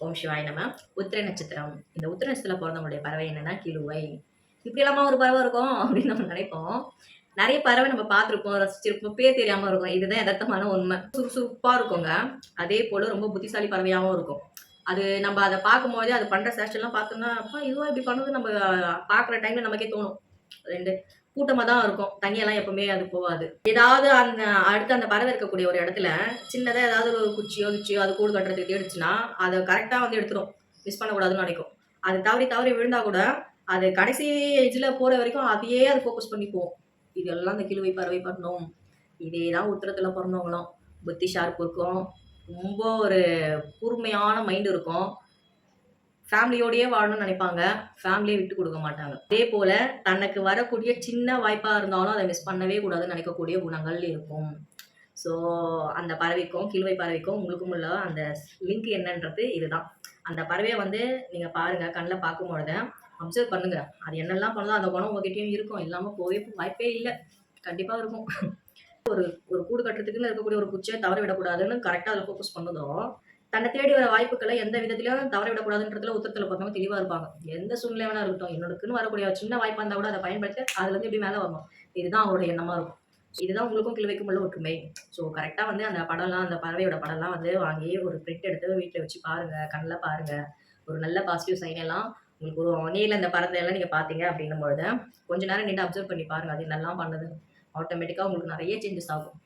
ஓம் சிவாய நம. உத்திர நட்சத்திரம். இந்த உத்திர நட்சத்திரத்துல பொறந்தவங்களுடைய பறவை என்னன்னா கிழுவை. இப்படி எல்லாமா ஒரு பறவை இருக்கும் அப்படின்னு நம்ம நினைப்போம். நிறைய பறவை நம்ம பார்த்துருப்போம், ரசிச்சிருப்போம், பேர் தெரியாம இருக்கும். இதுதான் யதார்த்தமான உண்மை. சுறுசுறுப்பா இருக்குங்க. அதே போல ரொம்ப புத்திசாலி பறவையாவும் இருக்கும். அது நம்ம அதை பார்க்கும்போதே அது பண்ற சேஷ்டெல்லாம் பார்த்தோம்னா, அப்பா இதுவா இப்படி பண்ணுது நம்ம பார்க்குற டைம்ல நமக்கே தோணும். 2 கூட்டமா தான் இருக்கும். தனியாலாம் எப்பவுமே அது போவாது. ஏதாவது அந்த அடுத்து அந்த பறவை இருக்கக்கூடிய ஒரு இடத்துல, சின்னதா ஏதாவது ஒரு குச்சியோ, கிச்சியோ அது கூடு கட்டுறதுக்கு தேடுச்சுன்னா, அத கரெக்ட்டா வந்து எடுத்துரும். மிஸ் பண்ணக்கூடாதுன்னு நினைக்கும். அது தவறி தவறி விழுந்தா கூட, அது கடைசி எட்ஜ்ல போற வரைக்கும் அதையே அது ஃபோக்கஸ் பண்ணி போகும். இதெல்லாம் அந்த கிழுவை பறவை பண்ணும். இதே தான் உத்திரத்துல பொறந்தவங்களும். புத்தி ஷார்ப் இருக்கும். ரொம்ப ஒரு கூர்மையான மைண்ட் இருக்கும். ஃபேமிலியோடயே வாழணும்னு நினைப்பாங்க. ஃபேமிலிய விட்டு குடுக்க மாட்டாங்க. அதேபோல தனக்கு வரக்கூடிய சின்ன வாய்ப்பா இருந்தாலும் அத மிஸ் பண்ணவே கூடாதுன்னு நினைக்கக்கூடிய குணங்கள் இருக்கும். ஸோ அந்த பறவைக்கும், கிழுவை பறவைக்கும் உங்களுக்கும் உள்ள அந்த லிங்க் என்னன்றது இதுதான். அந்த பறவைய வந்து நீங்க பாருங்க. கண்ல பார்க்கும்பொழுது அப்சர்வ் பண்ணுங்க. அது என்னெல்லாம் பண்ணுதோ அந்த குணம் உங்ககிட்டயும் இருக்கும். இல்லாம போவே வாய்ப்பே இல்ல. கண்டிப்பா இருக்கும். ஒரு கூடு கட்டுறதுக்குன்னு இருக்கக்கூடிய ஒரு குச்சிய தவற விடக்கூடாதுன்னு கரெக்ட்டா அதுல ஃபோக்கஸ் பண்ணுதோ, தன்னை தேடி வர வாய்ப்புக்கள எந்த விதத்திலயும் தவற விடக்கூடாதுன்றதுல உத்திரத்துல பொறுத்தவங்க தெளிவா இருப்பாங்க. எந்த சூழ்நிலை வேணா இருக்கட்டும். என்னோடக்குன்னு வரக்கூடிய ஒரு சின்ன வாய்ப்பா இருந்தா கூட அத பயன்படுத்தி அதுலருந்து எப்படி மேல வரணும். இதுதான் அவங்களோட எண்ணமா இருக்கும். இதுதான் உங்களுக்கும் கிழுவைக்கும் உள்ள ஒற்றுமை. ஸோ கரெக்ட்டா வந்து அந்த படம்லாம் அந்த பறவையோட படம்லாம் வந்து வாங்கி ஒரு பிரிண்ட் எடுத்து வீட்ல வச்சு பாருங்க. கண்ல பாருங்க. ஒரு நல்ல பாசிட்டிவ் சைன் எல்லாம் உங்களுக்கு ஒரு வகையில இந்த படத்த எல்லாம் நீங்க பார்த்தீங்க அப்படின்னும் பொழுது, கொஞ்ச நேரம் நின்னு அப்சர்வ் பண்ணி பாருங்க. அது என்னலாம் பண்ணுதுன்னு. ஆட்டோமேட்டிக்கா உங்களுக்கு நெறைய சேஞ்சஸ் ஆகும்.